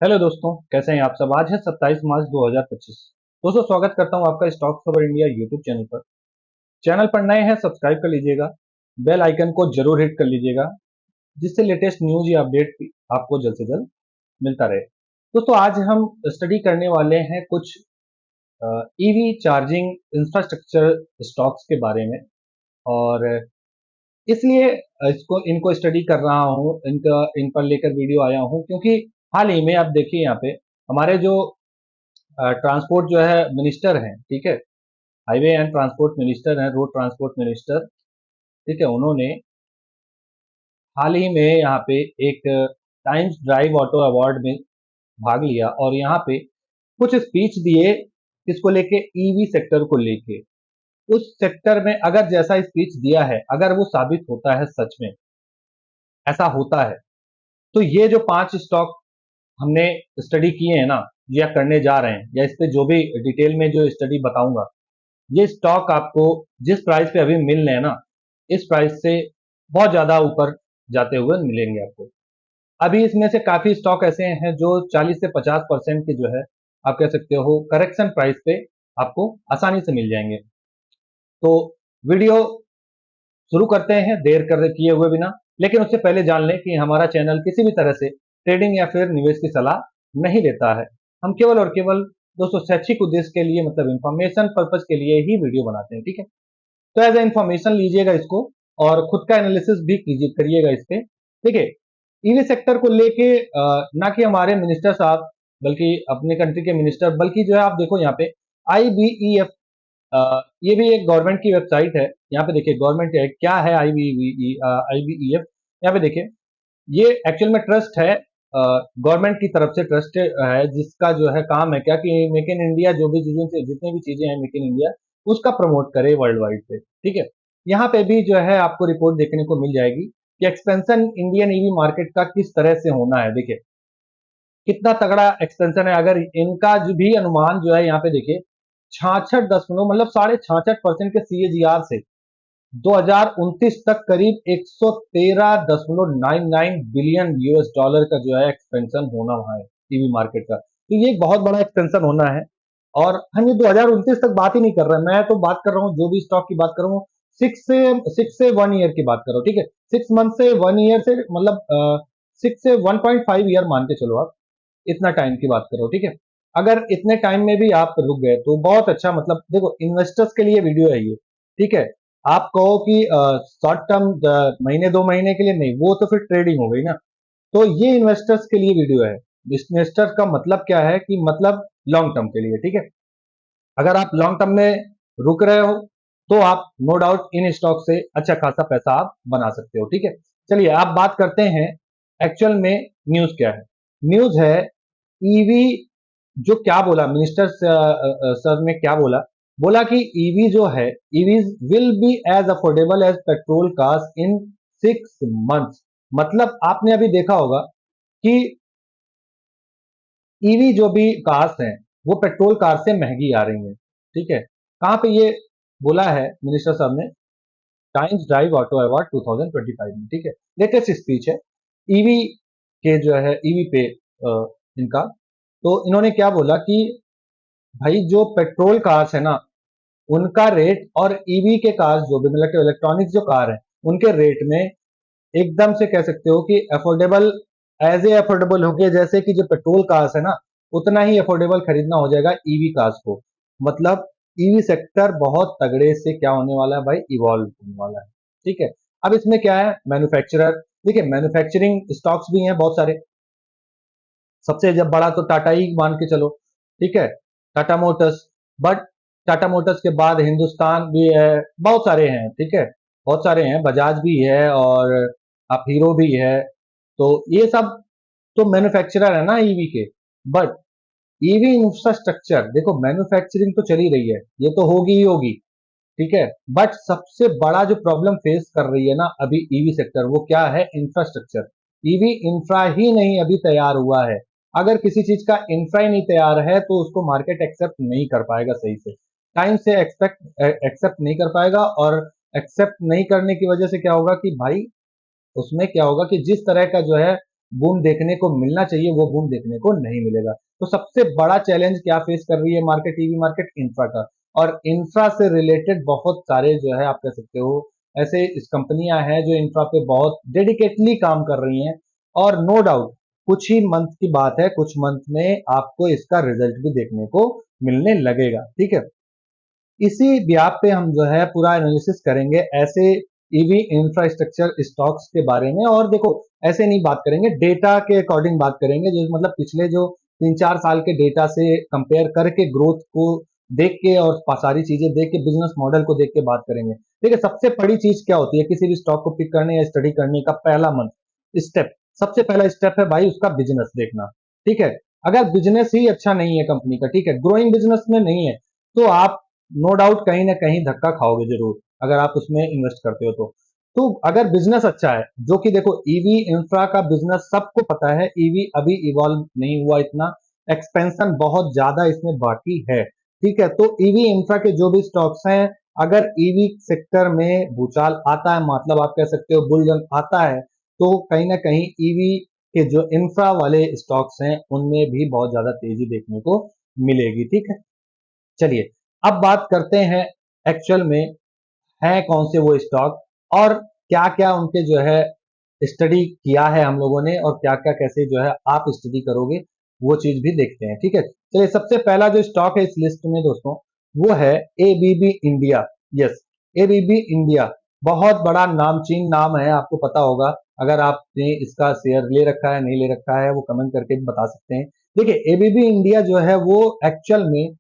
Hello दोस्तों, कैसे हैं आप सब। आज है 27 मार्च 2025। दोस्तों, स्वागत करता हूं आपका स्टॉक्स खबर इंडिया यूट्यूब चैनल पर। चैनल पर नए हैं, सब्सक्राइब कर लीजिएगा। बेल आइकन को जरूर हिट कर लीजिएगा, जिससे लेटेस्ट न्यूज या अपडेट आपको जल्द से जल्द मिलता रहे। दोस्तों, आज हम स्टडी करने वाले हैं कुछ ईवी चार्जिंग इंफ्रास्ट्रक्चर स्टॉक्स के बारे में। और इसलिए इसको इनको स्टडी कर रहा हूँ, इन पर लेकर वीडियो आया हूँ, क्योंकि हाल ही में आप देखिए यहाँ पे हमारे जो ट्रांसपोर्ट जो है मिनिस्टर हैं, ठीक है, हाईवे एंड ट्रांसपोर्ट मिनिस्टर हैं, रोड ट्रांसपोर्ट मिनिस्टर, ठीक है, उन्होंने हाल ही में यहाँ पे एक टाइम्स ड्राइव ऑटो अवार्ड में भाग लिया और यहाँ पे कुछ स्पीच दिए। किसको लेके? ईवी सेक्टर को लेके। उस सेक्टर में अगर जैसा स्पीच दिया है, अगर वो साबित होता है, सच में ऐसा होता है, तो ये जो 5 स्टॉक हमने स्टडी किए हैं ना, या करने जा रहे हैं, या इस पे जो भी डिटेल में जो स्टडी बताऊंगा, ये स्टॉक आपको जिस प्राइस पे अभी मिल रहे हैं ना, इस प्राइस से बहुत ज्यादा ऊपर जाते हुए मिलेंगे आपको। अभी इसमें से काफी स्टॉक ऐसे हैं जो 40 से 50% के जो है, आप कह सकते हो, करेक्शन प्राइस पे आपको आसानी से मिल जाएंगे। तो वीडियो शुरू करते हैं देर कर किए हुए बिना। लेकिन उससे पहले जान लें कि हमारा चैनल किसी भी तरह से ट्रेडिंग या फिर निवेश की सलाह नहीं देता है। हम केवल और केवल दोस्तों शैक्षिक उद्देश्य के लिए, मतलब इंफॉर्मेशन पर्पज के लिए ही वीडियो बनाते हैं, ठीक है। तो एज ए इंफॉर्मेशन लीजिएगा इसको, और खुद का एनालिसिस भी कीजिए, करिएगा इस पे, ठीक है। ईवी सेक्टर को लेके ना कि हमारे मिनिस्टर साहब, बल्कि अपने कंट्री के मिनिस्टर, बल्कि जो है आप देखो यहाँ पे IBEF, ये भी एक गवर्नमेंट की वेबसाइट है। यहाँ पे देखिए गवर्नमेंट है क्या है, IBEF। यहाँ पे देखिए, ये एक्चुअल में ट्रस्ट है, गवर्नमेंट की तरफ से ट्रस्ट है, जिसका जो है काम है क्या कि मेक इन इंडिया, जो भी चीजें से जितनी भी चीजें हैं मेक इन इंडिया, उसका प्रमोट करे वर्ल्ड वाइड पे, ठीक है। यहाँ पे भी जो है आपको रिपोर्ट देखने को मिल जाएगी कि एक्सपेंशन इंडियन ईवी मार्केट का किस तरह से होना है। देखिए कितना तगड़ा एक्सपेंशन है। अगर इनका जो भी अनुमान जो है, यहाँ पे देखिए 66 दशमलव, मतलब 66.5% के CAGR से 2029 तक करीब 113.99 बिलियन US डॉलर का जो है एक्सपेंशन होना वहां है टीवी मार्केट का। तो ये एक बहुत बड़ा एक्सपेंशन होना है। और हम ये 2029 तक बात ही नहीं कर रहे हैं, मैं तो बात कर रहा हूँ, जो भी स्टॉक की बात कर रहा हूँ, 6 से 1 ईयर की बात कर रहा हूँ, ठीक है। 6 मंथ से 1 ईयर से, मतलब 6 से 1.5 ईयर मान के चलो आप, इतना टाइम की बात करो, ठीक है। अगर इतने टाइम में भी आप रुक गए तो बहुत अच्छा, मतलब देखो इन्वेस्टर्स के लिए वीडियो है ये, ठीक है। आप कहो कि शॉर्ट टर्म, महीने 2 महीने के लिए नहीं, वो तो फिर ट्रेडिंग हो गई ना। तो ये इन्वेस्टर्स के लिए वीडियो है। इन्वेस्टर का मतलब क्या है कि मतलब लॉन्ग टर्म के लिए, ठीक है। अगर आप लॉन्ग टर्म में रुक रहे हो तो आप नो डाउट इन स्टॉक से अच्छा खासा पैसा आप बना सकते हो, ठीक है। चलिए आप बात करते हैं एक्चुअल में न्यूज क्या है। न्यूज है ईवी, जो क्या बोला मिनिस्टर सर ने, क्या बोला, बोला कि ईवी जो है, EVs will be as affordable as petrol cars in 6 months. मतलब आपने अभी देखा होगा कि ईवी जो भी कार्स हैं, वो पेट्रोल कार से महंगी आ रही हैं, ठीक है। कहाँ पे ये बोला है मिनिस्टर साहब ने? टाइम्स ड्राइव ऑटो अवार्ड 2025 में, ठीक है। लेटेस्ट स्पीच है ईवी के जो है, ईवी पे इनका। तो इन्होंने क्या बोला कि भाई जो पेट्रोल कार्स है ना, उनका रेट और ईवी के कार्स जो भी, मतलब इलेक्ट्रॉनिक्स जो कार है, उनके रेट में एकदम से कह सकते हो कि अफोर्डेबल, एज ए अफोर्डेबल हो गया जैसे कि जो पेट्रोल कार्स है ना, उतना ही अफोर्डेबल खरीदना हो जाएगा ईवी कार्स को। मतलब ईवी सेक्टर बहुत तगड़े से क्या होने वाला है भाई, इवॉल्व होने वाला है, ठीक है। अब इसमें क्या है, मैन्युफैक्चरर, देखिए मैन्युफैक्चरिंग स्टॉक्स भी हैं बहुत सारे। सबसे जब बड़ा तो टाटा ही मान के चलो, ठीक है, Tata Motors. But Tata Motors के बाद हिंदुस्तान भी है, बहुत सारे हैं, ठीक है, बहुत सारे हैं, बजाज भी है, और आप हीरो भी है। तो ये सब तो मैन्युफैक्चरर है ना ईवी के। बट ईवी इंफ्रास्ट्रक्चर, देखो मैन्युफैक्चरिंग तो चली रही है, ये तो होगी ही होगी, ठीक है। बट सबसे बड़ा जो प्रॉब्लम फेस कर रही है ना अभी ईवी सेक्टर, वो क्या है? इंफ्रास्ट्रक्चर। ईवी इंफ्रा ही नहीं अभी तैयार हुआ है। अगर किसी चीज का इंफ्रा ही नहीं तैयार है तो उसको मार्केट एक्सेप्ट नहीं कर पाएगा सही से, टाइम से एक्सेप्ट नहीं कर पाएगा। और एक्सेप्ट नहीं करने की वजह से क्या होगा कि भाई, उसमें क्या होगा कि जिस तरह का जो है बूम देखने को मिलना चाहिए वो बूम देखने को नहीं मिलेगा। तो सबसे बड़ा चैलेंज क्या फेस कर रही है मार्केट, ईवी मार्केट, इंफ्रा का। और इंफ्रा से रिलेटेड बहुत सारे जो है आप कह सकते हो ऐसे इस कंपनियां हैं जो इंफ्रा पे बहुत डेडिकेटली काम कर रही हैं, और नो डाउट कुछ ही मंथ की बात है, कुछ मंथ में आपको इसका रिजल्ट भी देखने को मिलने लगेगा, ठीक है। इसी ब्याह पे हम जो है पूरा एनालिसिस करेंगे ऐसे ईवी इंफ्रास्ट्रक्चर स्टॉक्स के बारे में। और देखो ऐसे नहीं बात करेंगे, डेटा के अकॉर्डिंग बात करेंगे, जो मतलब पिछले जो 3-4 साल के डेटा से कंपेयर करके ग्रोथ को देख के और सारी चीजें देख के बिजनेस मॉडल को देख के बात करेंगे। देखिए सबसे बड़ी चीज क्या होती है किसी भी स्टॉक को पिक करने या स्टडी करने का पहला मंथ स्टेप, सबसे पहला स्टेप है भाई उसका बिजनेस देखना, ठीक है। अगर बिजनेस ही अच्छा नहीं है कंपनी का, ठीक है, ग्रोइंग बिजनेस में नहीं है, तो आप नो डाउट कहीं ना कहीं धक्का खाओगे जरूर अगर आप उसमें इन्वेस्ट करते हो तो अगर बिजनेस अच्छा है, जो कि देखो ईवी इंफ्रा का बिजनेस सबको पता है, ईवी अभी इवॉल्व नहीं हुआ इतना, एक्सपेंशन बहुत ज्यादा इसमें बाकी है, ठीक है। तो ईवी इंफ्रा के जो भी स्टॉक्स हैं, अगर ईवी सेक्टर में भूचाल आता है, मतलब आप कह सकते हो बुलरन आता है, तो कहीं ना कहीं ईवी के जो इंफ्रा वाले स्टॉक्स हैं उनमें भी बहुत ज्यादा तेजी देखने को मिलेगी, ठीक है। चलिए अब बात करते हैं एक्चुअल में है कौन से वो स्टॉक, और क्या क्या उनके जो है स्टडी किया है हम लोगों ने, और क्या क्या कैसे जो है आप स्टडी करोगे वो चीज भी देखते हैं, ठीक है। चलिए सबसे पहला जो स्टॉक है इस लिस्ट में दोस्तों वो है ABB India. Yes, ABB India बहुत बड़ा नामचीन नाम है, आपको पता होगा। अगर आपने इसका शेयर ले रखा है नहीं ले रखा है वो कमेंट करके भी बता सकते हैं। देखिए एबीबी इंडिया जो है वो एक्चुअल में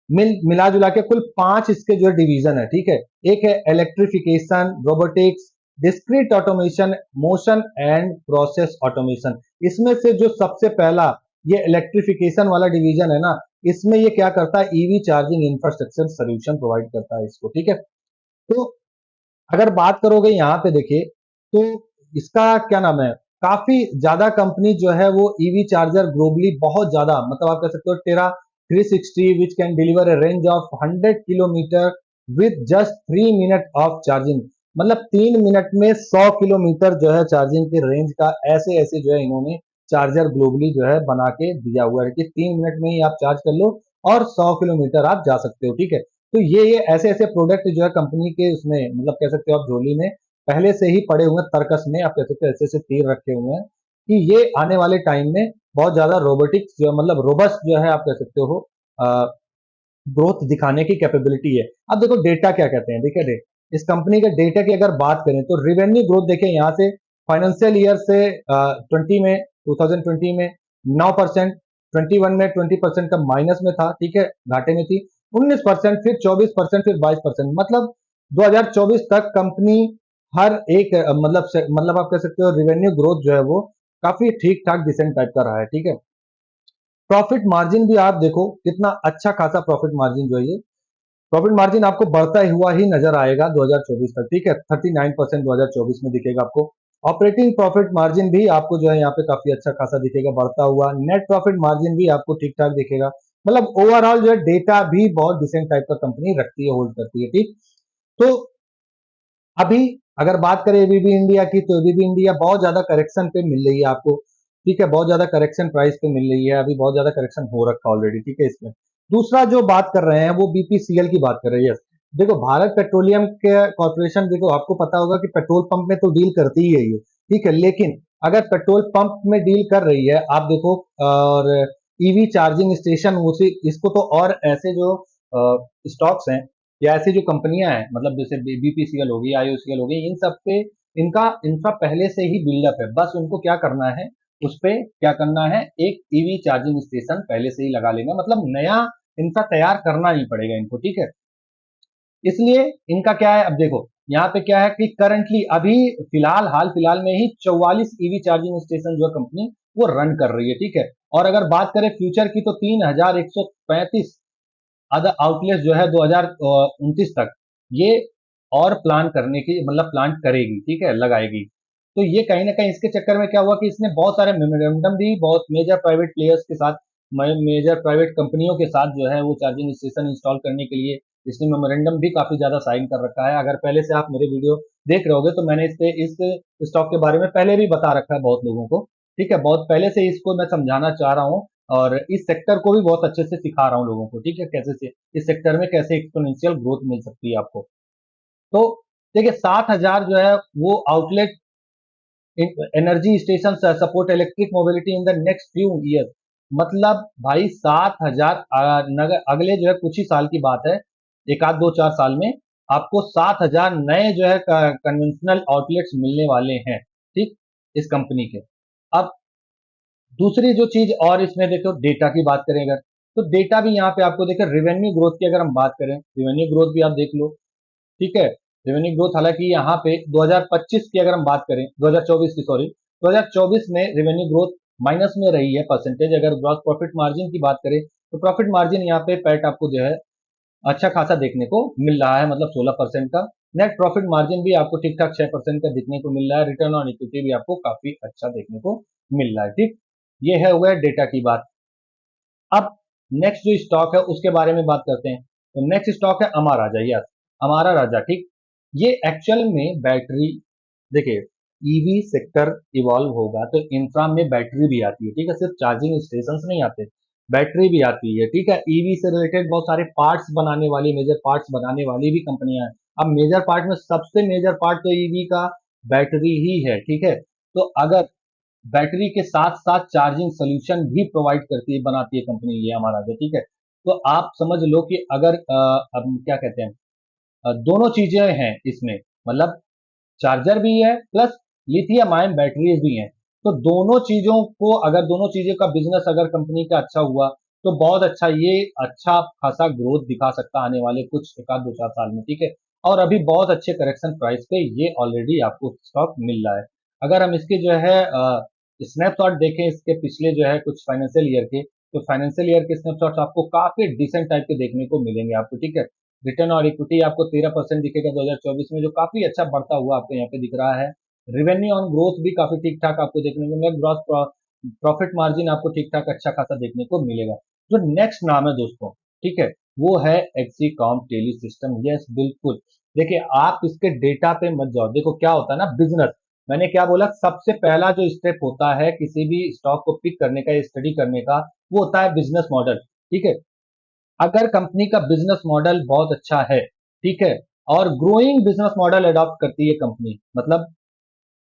मिला जुला के कुल 5 इसके जो डिवीजन है, ठीक है। एक है electrification, robotics, discrete automation, motion and process automation. इसमें से जो सबसे पहला ये इलेक्ट्रिफिकेशन वाला डिवीजन है ना, इसमें ये क्या करता है, EV charging infrastructure solution provide करता है इसको, ठीक है। तो अगर बात करोगे यहाँ पे देखिए तो इसका क्या नाम है, काफी ज्यादा कंपनी जो है वो ईवी चार्जर ग्लोबली बहुत ज्यादा, मतलब आप कह सकते हो टेरा 360 which can deliver A range of 100 kilometre with just 3 minute of charging. मतलब 3 मिनट में 100 किलोमीटर जो है चार्जिंग के रेंज का ऐसे ऐसे जो है इन्होंने चार्जर ग्लोबली जो है बना के दिया हुआ है कि 3 मिनट में ही आप चार्ज कर लो और 100 किलोमीटर आप जा सकते हो, ठीक है। तो ये ऐसे ऐसे प्रोडक्ट जो है कंपनी के उसमें मतलब कह सकते हो आप झोली में पहले से ही पड़े हुए तर्कस में, आप कह सकते हो ऐसे ऐसे तीर रखे हुए हैं कि ये आने वाले टाइम में बहुत ज्यादा रोबोटिक्स जो मतलब रोबस्ट जो है आप कह सकते हो ग्रोथ दिखाने की कैपेबिलिटी है। अब देखो डेटा क्या कहते हैं, देखिए इस कंपनी के डेटा की अगर बात करें तो रिवेन्यू ग्रोथ देखिए यहाँ से फाइनेंशियल ईयर से 2020 में 9%, 21 में 20% का माइनस में था, ठीक है, घाटे में थी, 19%, फिर 24%, फिर 22%, मतलब 2024 तक कंपनी हर एक मतलब आप कह सकते हो रिवेन्यू ग्रोथ जो है वो काफी ठीक ठाक डिसेंट टाइप का रहा है, ठीक है। प्रॉफिट मार्जिन भी आप देखो कितना अच्छा खासा प्रॉफिट मार्जिन जो है ये प्रॉफिट मार्जिन आपको बढ़ता हुआ ही नजर आएगा 2024 तक, ठीक है। 39% 2024 में दिखेगा आपको। ऑपरेटिंग प्रॉफिट मार्जिन भी आपको जो है यहाँ पे काफी अच्छा खासा दिखेगा बढ़ता हुआ, नेट प्रॉफिट मार्जिन भी आपको ठीक ठाक दिखेगा। मतलब ओवरऑल जो है डेटा भी बहुत डिसेंट टाइप का कंपनी रखती है, होल्ड करती है, ठीक। तो अभी अगर बात करें एबीबी इंडिया की, तो एबीबी इंडिया बहुत ज्यादा करेक्शन पे मिल रही है आपको, ठीक है, बहुत ज्यादा करेक्शन प्राइस पे मिल रही है, अभी बहुत ज्यादा करेक्शन हो रखा ऑलरेडी, ठीक है। इसमें दूसरा जो बात कर रहे हैं वो बीपीसीएल की बात कर रही है। देखो भारत पेट्रोलियम के कॉर्पोरेशन, देखो आपको पता होगा कि पेट्रोल पंप में तो डील करती ही है ये, ठीक है, लेकिन अगर पेट्रोल पंप में डील कर रही है आप देखो, और ईवी चार्जिंग स्टेशन उसी इसको तो, और ऐसे जो स्टॉक्स हैं या ऐसी जो कंपनियां हैं, मतलब जैसे बीपीसीएल होगी, आईओसीएल होगी, इन सब पे इनका इनका पहले से ही बिल्डअप है, बस उनको क्या करना है, उस पे क्या करना है, एक ईवी चार्जिंग स्टेशन पहले से ही लगा लेना, मतलब नया इनका तैयार करना नहीं पड़ेगा इनको, ठीक है। इसलिए इनका क्या है, अब देखो यहाँ पे क्या है कि करंटली अभी फिलहाल हाल फिलहाल में ही 44 ईवी चार्जिंग स्टेशन जो है कंपनी वो रन कर रही है, ठीक है। और अगर बात करें फ्यूचर की तो 3135 अदर आउटलेट जो है 2029 तक ये और प्लान करने की मतलब प्लान करेगी, ठीक है, लगाएगी। तो ये कहीं ना कहीं इसके चक्कर में क्या हुआ कि इसने बहुत सारे मेमोरेंडम भी बहुत मेजर प्राइवेट प्लेयर्स के साथ, मेजर प्राइवेट कंपनियों के साथ जो है वो चार्जिंग स्टेशन इंस्टॉल करने के लिए इसने मेमोरेंडम भी काफी ज्यादा साइन कर रखा है। अगर पहले से आप मेरे वीडियो देख रहे होगे तो मैंने इस स्टॉक के बारे में पहले भी बता रखा है बहुत लोगों को, ठीक है, बहुत पहले से इसको मैं समझाना चाह रहा हूँ और इस सेक्टर को भी बहुत अच्छे से सिखा रहा हूँ लोगों को, ठीक है, कैसे से इस सेक्टर में कैसे एक्सपोनेंशियल ग्रोथ मिल सकती है आपको। तो देखिए 7,000 जो है वो outlet energy station support electric mobility in the next few year. मतलब भाई 7,000 अगले जो है कुछ ही साल की बात है, एक आध दो चार साल में आपको 7,000 नए जो है कन्वेंशनल आउटलेट्स मिलने वाले हैं, ठीक, इस कंपनी के। अब दूसरी जो चीज और इसमें देखो डेटा की बात करें अगर, तो डेटा भी यहाँ पे आपको देखो रेवेन्यू ग्रोथ की अगर हम बात करें, रेवेन्यू ग्रोथ भी आप देख लो, ठीक है। रेवेन्यू ग्रोथ हालांकि यहाँ पे 2025 की अगर हम बात करें, 2024 की सॉरी, 2024 में रेवेन्यू ग्रोथ माइनस में रही है परसेंटेज। अगर ग्रॉस प्रॉफिट मार्जिन की बात करें तो प्रॉफिट मार्जिन यहाँ पे पैट आपको जो है अच्छा खासा देखने को मिल रहा है, मतलब 16% का। नेट प्रॉफिट मार्जिन भी आपको ठीक ठाक 6% का देखने को मिल रहा है। रिटर्न ऑन इक्विटी भी आपको काफी अच्छा देखने को मिल रहा है, ठीक। ये है हुआ डेटा की बात। अब नेक्स्ट जो स्टॉक है उसके बारे में बात करते हैं। तो नेक्स्ट स्टॉक है अमर राजा, यस, अमारा राजा, ठीक। ये एक्चुअल में बैटरी, देखिए ईवी सेक्टर इवॉल्व होगा तो इंफ्रा में बैटरी भी आती है, ठीक है, सिर्फ चार्जिंग स्टेशन नहीं आते, बैटरी भी आती है, ठीक है। ईवी से रिलेटेड बहुत सारे पार्ट्स बनाने वाली, मेजर पार्ट्स बनाने वाली भी कंपनियां हैं। अब मेजर पार्ट में सबसे मेजर पार्ट तो ईवी का बैटरी ही है, ठीक है। तो अगर बैटरी के साथ साथ चार्जिंग सोल्यूशन भी प्रोवाइड करती है, बनाती है कंपनी ये हमारा जो, ठीक है। तो आप समझ लो कि अगर अब क्या कहते हैं, दोनों चीजें हैं इसमें, मतलब चार्जर भी है प्लस लिथियम आयन बैटरीज भी हैं। तो दोनों चीजों को, अगर दोनों चीजों का बिजनेस अगर कंपनी का अच्छा हुआ तो बहुत अच्छा, ये अच्छा खासा ग्रोथ दिखा सकता है आने वाले कुछ एक आध दो चार साल में, ठीक है। और अभी बहुत अच्छे करेक्शन प्राइस पे ये ऑलरेडी आपको स्टॉक मिल रहा है। अगर हम इसके जो है स्नैपशॉट देखें इसके पिछले जो है कुछ फाइनेंशियल ईयर के, तो फाइनेंशियल ईयर के स्नैपशॉट आपको काफी डिसेंट टाइप के देखने को मिलेंगे आपको, ठीक है। रिटर्न और इक्विटी आपको 13% दिखेगा 2024 में, जो काफी अच्छा बढ़ता हुआ आपको यहाँ पे दिख रहा है। रेवेन्यू ऑन ग्रोथ भी काफी ठीक ठाक आपको देखने को मिलेगा। ग्रॉस प्रॉफिट मार्जिन आपको ठीक ठाक अच्छा खासा देखने को मिलेगा। जो नेक्स्ट नाम है दोस्तों, ठीक है, वो है एक्सीकॉम टेली सिस्टम। यस बिल्कुल, देखिए आप इसके डेटा पे मत जाओ। देखो क्या होता है ना, बिजनेस, मैंने क्या बोला, सबसे पहला जो स्टेप होता है किसी भी स्टॉक को पिक करने का, स्टडी करने का, वो होता है बिजनेस मॉडल, ठीक है। अगर कंपनी का बिजनेस मॉडल बहुत अच्छा है, ठीक है, और ग्रोइंग बिजनेस मॉडल अडॉप्ट करती है कंपनी, मतलब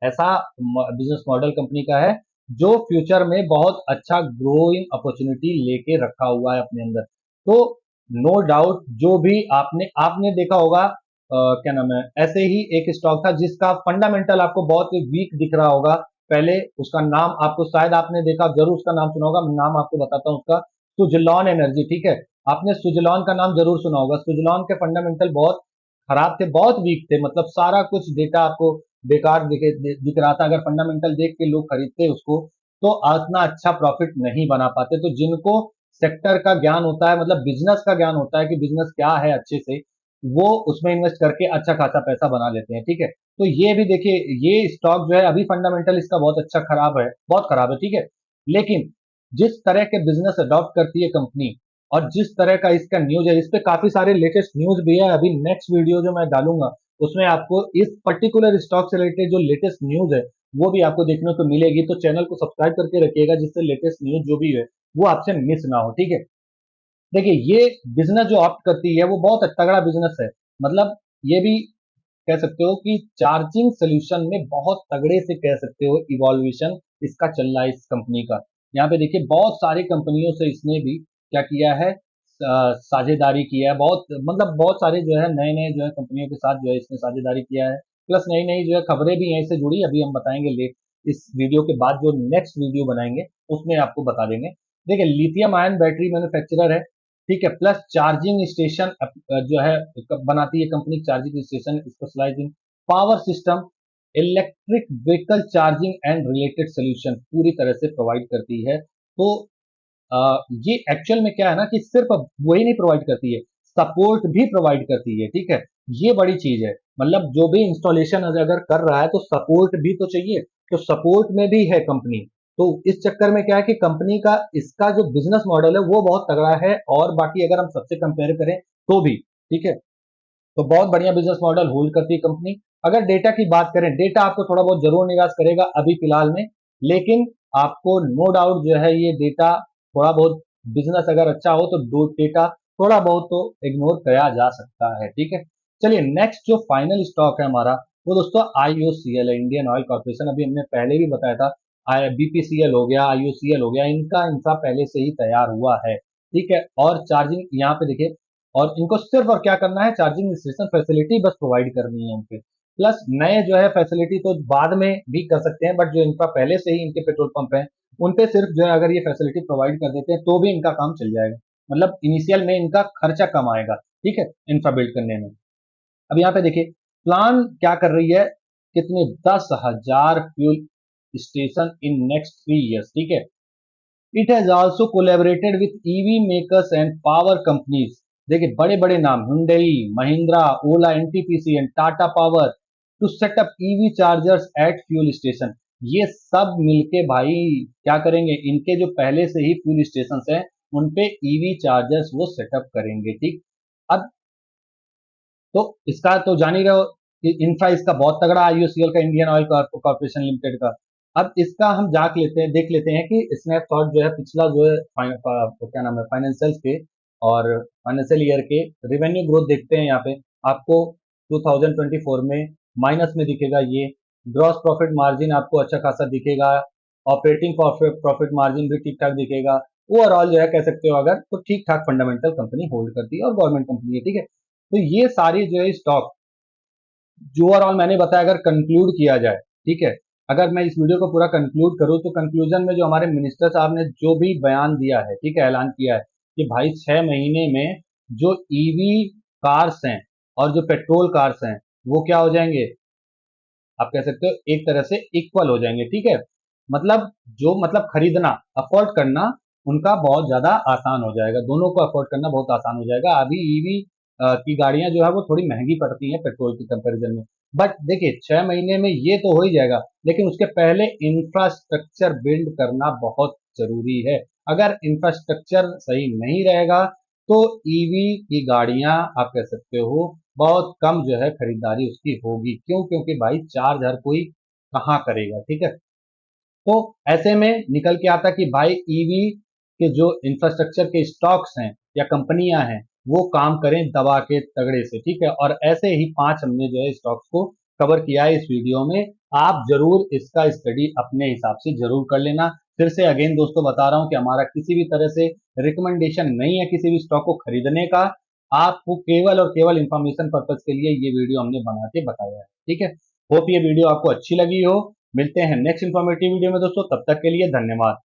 ऐसा बिजनेस मॉडल कंपनी का है जो फ्यूचर में बहुत अच्छा ग्रोइंग अपॉर्चुनिटी लेके रखा हुआ है अपने अंदर, तो नो डाउट जो भी आपने आपने देखा होगा, क्या नाम है, ऐसे ही एक स्टॉक था जिसका फंडामेंटल आपको बहुत वीक दिख रहा होगा पहले, उसका नाम आपको शायद आपने देखा, जरूर उसका नाम सुना होगा, मैं नाम आपको बताता हूँ उसका, सुजलॉन एनर्जी, ठीक है। आपने सुजलॉन का नाम जरूर सुना होगा। सुजलॉन के फंडामेंटल बहुत खराब थे, बहुत वीक थे, मतलब सारा कुछ डेटा आपको बेकार दिख रहा था। अगर फंडामेंटल देख के लोग खरीदते उसको तो उतना अच्छा प्रॉफिट नहीं बना पाते। तो जिनको सेक्टर का ज्ञान होता है, मतलब बिजनेस का ज्ञान होता है कि बिजनेस क्या है अच्छे से, वो उसमें इन्वेस्ट करके अच्छा खासा पैसा बना लेते हैं, ठीक है। तो ये भी देखिए, ये स्टॉक जो है अभी फंडामेंटल इसका बहुत अच्छा खराब है, बहुत खराब है, ठीक है। लेकिन जिस तरह के बिजनेस अडॉप्ट करती है कंपनी और जिस तरह का इसका न्यूज है, इस पे काफी सारे लेटेस्ट न्यूज भी है। अभी नेक्स्ट वीडियो जो मैं डालूंगा उसमें आपको इस पर्टिकुलर स्टॉक से रिलेटेड जो लेटेस्ट न्यूज है वो भी आपको देखने को मिलेगी। तो चैनल को सब्सक्राइब करके रखिएगा जिससे लेटेस्ट न्यूज जो भी है वो आपसे मिस ना हो, ठीक है। देखिए ये बिजनेस जो ऑप्ट करती है वो बहुत तगड़ा बिजनेस है, मतलब ये भी कह सकते हो कि चार्जिंग सोल्यूशन में बहुत तगड़े से कह सकते हो इवॉल्यूशन इसका चल रहा है इस कंपनी का। यहाँ पे देखिए बहुत सारी कंपनियों से इसने भी क्या किया है, साझेदारी किया है, बहुत मतलब बहुत सारे जो है नए नए जो है कंपनियों के साथ जो है इसने साझेदारी किया है। प्लस नई नई जो है खबरें भी हैं इससे जुड़ी, अभी हम बताएंगे लेट इस वीडियो के बाद जो नेक्स्ट वीडियो बनाएंगे उसमें आपको बता देंगे। देखिए लिथियम आयन बैटरी मैन्युफैक्चरर है, ठीक है, प्लस चार्जिंग स्टेशन जो है बनाती है company, charging station specialize in power system, electric vehicle charging and related solution पूरी तरह से प्रोवाइड करती है। तो ये एक्चुअल में क्या है ना कि सिर्फ वही नहीं प्रोवाइड करती है, सपोर्ट भी प्रोवाइड करती है, ठीक है। ये बड़ी चीज है, मतलब जो भी इंस्टॉलेशन अगर कर रहा है तो सपोर्ट भी तो चाहिए, तो सपोर्ट में भी है कंपनी। तो इस चक्कर में क्या है कि कंपनी का इसका जो बिजनेस मॉडल है वो बहुत तगड़ा है, और बाकी अगर हम सबसे कंपेयर करें तो भी, ठीक है। तो बहुत बढ़िया बिजनेस मॉडल होल्ड करती है कंपनी। अगर डेटा की बात करें, डेटा आपको थोड़ा बहुत जरूर निराश करेगा अभी फिलहाल में, लेकिन आपको नो डाउट जो है ये डेटा थोड़ा बहुत, बिजनेस अगर अच्छा हो तो डेटा थोड़ा बहुत तो इग्नोर किया जा सकता है, ठीक है। चलिए नेक्स्ट जो फाइनल स्टॉक है हमारा वो दोस्तों आईओसीएल है, इंडियन ऑयल कॉर्पोरेशन। अभी हमने पहले भी बताया था, बीपीसीएल हो गया, आईओसीएल हो गया, इनका इंफ्रा पहले से ही तैयार हुआ है, ठीक है। और चार्जिंग यहाँ पे देखिए, और इनको सिर्फ और क्या करना है, चार्जिंग स्टेशन फैसिलिटी बस प्रोवाइड करनी है उनके, प्लस नए जो है फैसिलिटी तो बाद में भी कर सकते हैं, बट जो इनका पहले से ही इनके पेट्रोल पंप है उन पे सिर्फ जो है अगर ये फैसिलिटी प्रोवाइड कर देते हैं तो भी इनका काम चल जाएगा। मतलब इनिशियल में इनका खर्चा कम आएगा, ठीक है, इंफ्रा बिल्ड करने में। अब यहाँ पे देखिए प्लान क्या कर रही है, कितने 10,000 fuel station in next 3 years, ठीक है। It has also collaborated with EV makers and power companies. देखिए बड़े बड़े नाम, Hyundai, Mahindra, Ola, NTPC and Tata power to set up EV chargers at fuel station. ये सब मिलके भाई क्या करेंगे, इनके जो पहले से ही फ्यूल स्टेशन हैं उन पे ईवी चार्जर्स वो सेटअप करेंगे, ठीक। अब तो इसका तो जान ही रहे हो कि इंफ्रा इसका बहुत तगड़ा, आईओसीएल का, इंडियन ऑयल कॉर्पोरेशन लिमिटेड का। अब इसका हम जाक लेते हैं, देख लेते हैं कि स्नैपशॉट जो है पिछला जो है क्या नाम है फाइनेंशियल के और फाइनेंशियल ईयर के रेवेन्यू ग्रोथ देखते हैं। यहाँ पे आपको 2024 में माइनस में दिखेगा, ये ग्रॉस प्रॉफिट मार्जिन आपको अच्छा खासा दिखेगा, ऑपरेटिंग प्रॉफिट मार्जिन भी ठीक ठाक दिखेगा। ओवरऑल जो है कह सकते हो अगर तो ठीक ठाक फंडामेंटल कंपनी होल्ड करती है और गवर्नमेंट कंपनी है, ठीक है। तो ये सारी जो है स्टॉक जो ओवरऑल मैंने बताया, अगर कंक्लूड किया जाए, ठीक है, अगर मैं इस वीडियो को पूरा कंक्लूड करूं तो कंक्लूजन में जो हमारे मिनिस्टर साहब ने जो भी बयान दिया है, ठीक है, ऐलान किया है कि भाई 6 महीने में जो ईवी कार्स हैं और जो पेट्रोल कार्स हैं वो क्या हो जाएंगे, आप कह सकते हो एक तरह से इक्वल हो जाएंगे, ठीक है। मतलब जो मतलब खरीदना, अफोर्ड करना उनका बहुत ज्यादा आसान हो जाएगा, दोनों को अफोर्ड करना बहुत आसान हो जाएगा। अभी ईवी की गाड़ियां जो है वो थोड़ी महंगी पड़ती हैं पेट्रोल की कंपैरिजन में, बट देखिए 6 महीने में ये तो हो ही जाएगा, लेकिन उसके पहले इंफ्रास्ट्रक्चर बिल्ड करना बहुत जरूरी है। अगर इंफ्रास्ट्रक्चर सही नहीं रहेगा तो ईवी की गाड़ियां आप कह सकते हो बहुत कम जो है खरीदारी उसकी होगी, क्यों, क्योंकि भाई चार्ज हर कोई कहाँ करेगा, ठीक है। तो ऐसे में निकल के आता कि भाई ईवी के जो इंफ्रास्ट्रक्चर के स्टॉक्स हैं या कंपनियां हैं वो काम करें दबा के तगड़े से, ठीक है। और ऐसे ही 5 हमने जो है स्टॉक्स को कवर किया है इस वीडियो में। आप जरूर इसका स्टडी अपने हिसाब से जरूर कर लेना। फिर से अगेन दोस्तों बता रहा हूं कि हमारा किसी भी तरह से रिकमेंडेशन नहीं है किसी भी स्टॉक को खरीदने का, आपको केवल और केवल इंफॉर्मेशन पर्पज के लिए ये वीडियो हमने बना के बताया है, ठीक है। होप ये वीडियो आपको अच्छी लगी हो। मिलते हैं नेक्स्ट इन्फॉर्मेटिव वीडियो में दोस्तों, तब तक के लिए धन्यवाद।